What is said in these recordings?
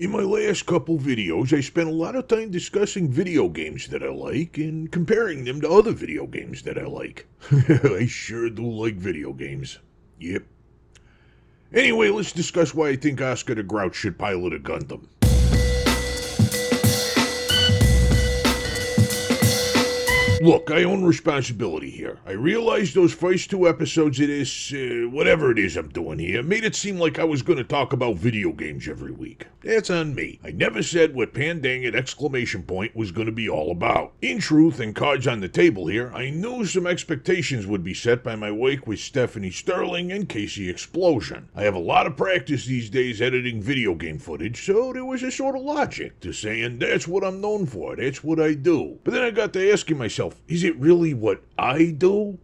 In my last couple videos, I spent a lot of time discussing video games that I like and comparing them to other video games that I like. I sure do like video games. Yep. Anyway, let's discuss why I think Oscar the Grouch should pilot a Gundam. Look, I own responsibility here. I realized those first two episodes of this, whatever it is I'm doing here, made it seem like I was going to talk about video games every week. That's on me. I never said what PANDANGIT exclamation point was going to be all about. In truth, and cards on the table here, I knew some expectations would be set by my work with Stephanie Sterling and Casey Explosion. I have a lot of practice these days editing video game footage, so there was a sort of logic to saying that's what I'm known for, that's what I do. But then I got to asking myself, is it really what I do?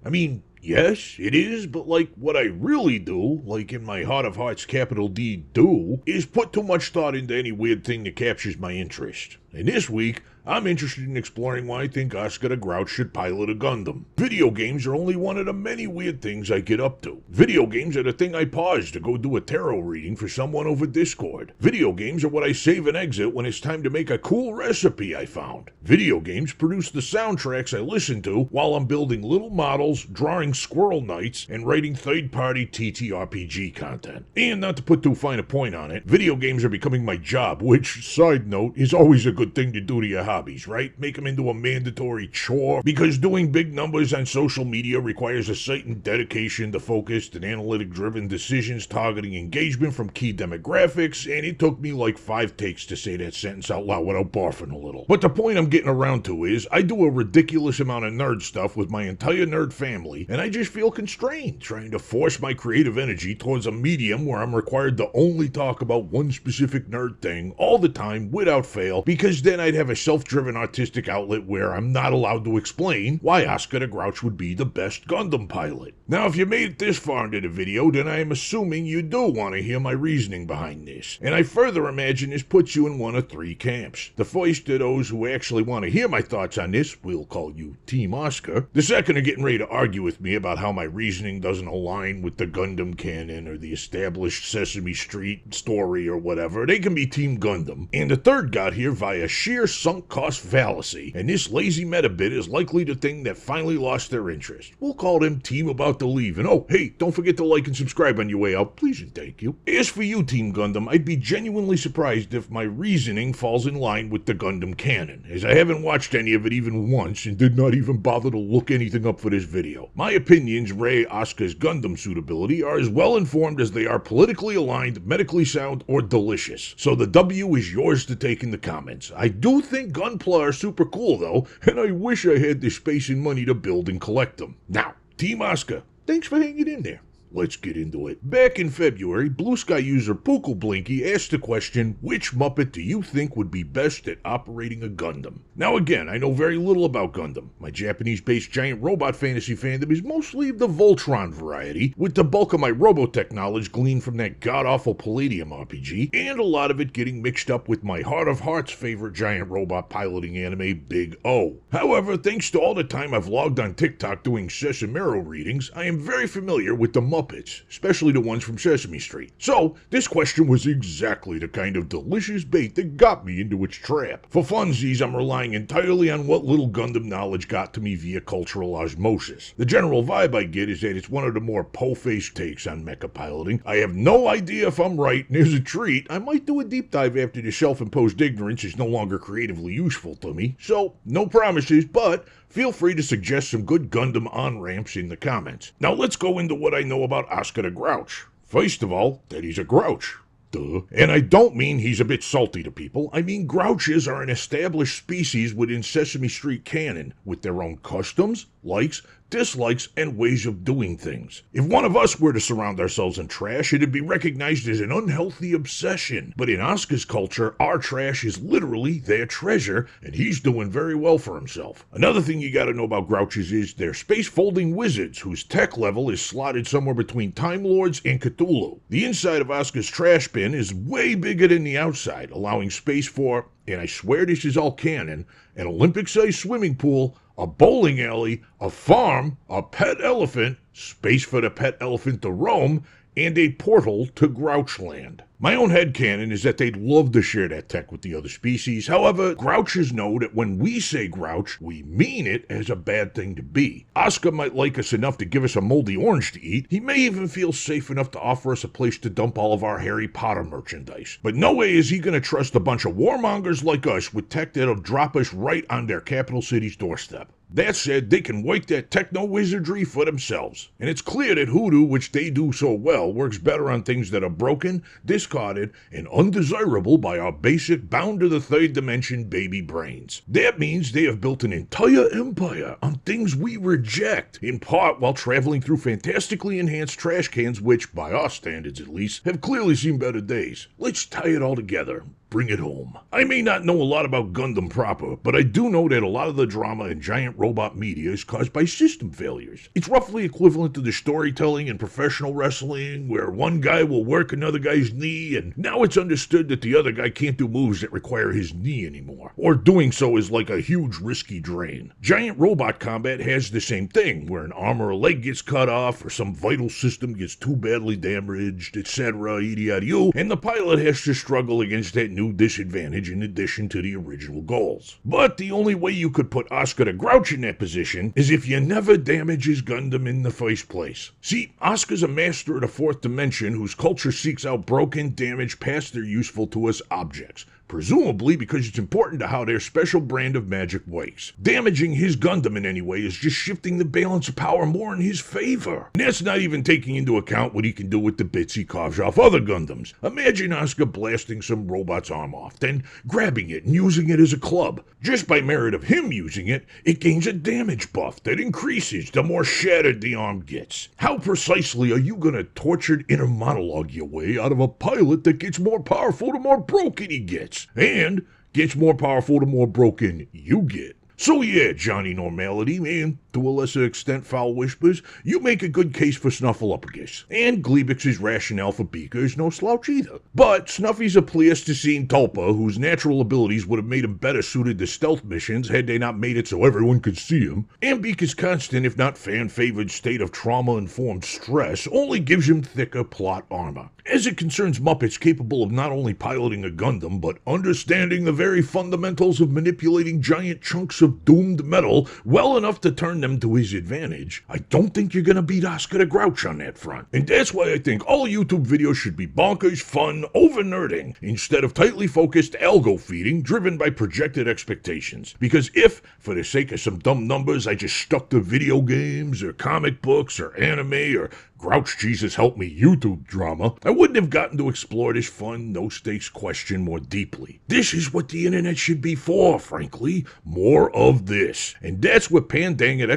I mean, yes, it is, but like what I really do, like in my heart of hearts capital D do, is put too much thought into any weird thing that captures my interest. And this week, I'm interested in exploring why I think Oscar the Grouch should pilot a Gundam. Video games are only one of the many weird things I get up to. Video games are the thing I pause to go do a tarot reading for someone over Discord. Video games are what I save and exit when it's time to make a cool recipe I found. Video games produce the soundtracks I listen to while I'm building little models, drawing squirrel knights, and writing third-party TTRPG content. And not to put too fine a point on it, video games are becoming my job, which, side note, is always a good thing to do to your hobbies, right? Make them into a mandatory chore, because doing big numbers on social media requires a certain dedication to focused and analytic-driven decisions targeting engagement from key demographics, and it took me like 5 takes to say that sentence out loud without barfing a little. But the point I'm getting around to is, I do a ridiculous amount of nerd stuff with my entire nerd family, and I just feel constrained trying to force my creative energy towards a medium where I'm required to only talk about one specific nerd thing all the time without fail, because then I'd have a self-driven artistic outlet where I'm not allowed to explain why Oscar the Grouch would be the best Gundam pilot. Now, if you made it this far into the video, then I am assuming you do want to hear my reasoning behind this. And I further imagine this puts you in one of 3 camps. The first are those who actually want to hear my thoughts on this, we'll call you Team Oscar. The second are getting ready to argue with me about how my reasoning doesn't align with the Gundam canon or the established Sesame Street story or whatever. They can be Team Gundam. And the third got here via sheer sunk cost fallacy, and this lazy meta bit is likely the thing that finally lost their interest. We'll call them Team About to Leave, and oh, hey, don't forget to like and subscribe on your way out, please and thank you. As for you, Team Gundam, I'd be genuinely surprised if my reasoning falls in line with the Gundam canon, as I haven't watched any of it even once and did not even bother to look anything up for this video. My opinions Ray Oscar's Gundam suitability are as well informed as they are politically aligned, medically sound, or delicious. So the W is yours to take in the comments. I do think Gunpla are super cool though, and I wish I had the space and money to build and collect them. Now, Team Oscar, thanks for hanging in there. Let's get into it. Back in February, Blue Sky user Pukul Blinky asked the question, which Muppet do you think would be best at operating a Gundam? Now again, I know very little about Gundam. My Japanese-based giant robot fantasy fandom is mostly the Voltron variety, with the bulk of my Robotech knowledge gleaned from that god-awful Palladium RPG, and a lot of it getting mixed up with my heart of hearts favorite giant robot piloting anime, Big O. However, thanks to all the time I've logged on TikTok doing Sesamero readings, I am very familiar with the Muppets, especially the ones from Sesame Street. So, this question was exactly the kind of delicious bait that got me into its trap. For funsies, I'm relying entirely on what little Gundam knowledge got to me via cultural osmosis. The general vibe I get is that it's one of the more po-faced takes on mecha piloting. I have no idea if I'm right, and as a treat, I might do a deep dive after the self-imposed ignorance is no longer creatively useful to me. So, no promises, but feel free to suggest some good Gundam on-ramps in the comments. Now let's go into what I know about Oscar the Grouch. First of all, that he's a grouch. Duh. And I don't mean he's a bit salty to people. I mean grouches are an established species within Sesame Street canon, with their own customs, likes, dislikes, and ways of doing things. If one of us were to surround ourselves in trash, it'd be recognized as an unhealthy obsession. But in Oscar's culture, our trash is literally their treasure, and he's doing very well for himself. Another thing you gotta know about grouches is they're space-folding wizards whose tech level is slotted somewhere between Time Lords and Cthulhu. The inside of Oscar's trash bin is way bigger than the outside, allowing space for, and I swear this is all canon, an Olympic-sized swimming pool, a bowling alley, a farm, a pet elephant, space for the pet elephant to roam, and a portal to Grouchland. My own headcanon is that they'd love to share that tech with the other species. However, Grouchers know that when we say grouch, we mean it as a bad thing to be. Oscar might like us enough to give us a moldy orange to eat. He may even feel safe enough to offer us a place to dump all of our Harry Potter merchandise. But no way is he going to trust a bunch of warmongers like us with tech that'll drop us right on their capital city's doorstep. That said, they can work that techno-wizardry for themselves. And it's clear that Hoodoo, which they do so well, works better on things that are broken, discarded, and undesirable by our basic bound-to-the-third dimension baby brains. That means they have built an entire empire on things we reject, in part while traveling through fantastically enhanced trash cans which, by our standards at least, have clearly seen better days. Let's tie it all together. Bring it home. I may not know a lot about Gundam proper, but I do know that a lot of the drama in giant robot media is caused by system failures. It's roughly equivalent to the storytelling in professional wrestling, where one guy will work another guy's knee, and now it's understood that the other guy can't do moves that require his knee anymore, or doing so is like a huge risky drain. Giant robot combat has the same thing, where an arm or a leg gets cut off, or some vital system gets too badly damaged, etc., and the pilot has to struggle against that new disadvantage in addition to the original goals. But the only way you could put Oscar the Grouch in that position is if you never damage his Gundam in the first place. See, Oscar's a master of the fourth dimension whose culture seeks out broken, damaged, past their useful to us objects. Presumably because it's important to how their special brand of magic works. Damaging his Gundam in any way is just shifting the balance of power more in his favor. And that's not even taking into account what he can do with the bits he carves off other Gundams. Imagine Oscar blasting some robot's arm off, then grabbing it and using it as a club. Just by merit of him using it, it gains a damage buff that increases the more shattered the arm gets. How precisely are you gonna tortured inner monologue your way out of a pilot that gets more powerful the more broken he gets? And gets more powerful the more broken you get. So yeah, Johnny Normality, and to a lesser extent Foul Whispers, you make a good case for Snuffleupagus. And Gleebix's rationale for Beaker is no slouch either. But Snuffy's a Pleistocene tulpa whose natural abilities would have made him better suited to stealth missions had they not made it so everyone could see him. And Beaker's constant, if not fan-favored state of trauma-informed stress only gives him thicker plot armor. As it concerns Muppets capable of not only piloting a Gundam, but understanding the very fundamentals of manipulating giant chunks of doomed metal well enough to turn them to his advantage, I don't think you're gonna beat Oscar the Grouch on that front. And that's why I think all YouTube videos should be bonkers, fun, over-nerding, instead of tightly focused algo feeding driven by projected expectations. Because if, for the sake of some dumb numbers, I just stuck to video games, or comic books, or anime, or Grouch Jesus Help Me YouTube drama, I wouldn't have gotten to explore this fun, no-stakes question more deeply. This is what the internet should be for, frankly. More of this. And that's what PANDANGIT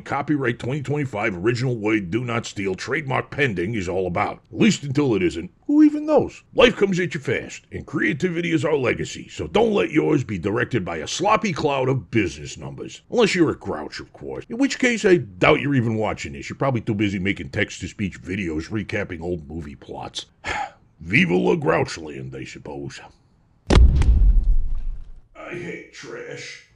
copyright 2025 original word do not steal trademark pending is all about. At least until it isn't. Who even knows? Life comes at you fast, and creativity is our legacy, so don't let yours be directed by a sloppy cloud of business numbers. Unless you're a Grouch, of course. In which case, I doubt you're even watching this. You're probably too busy making text-to-speech videos recapping old movie plots. Viva la Grouchland, I suppose. I hate trash.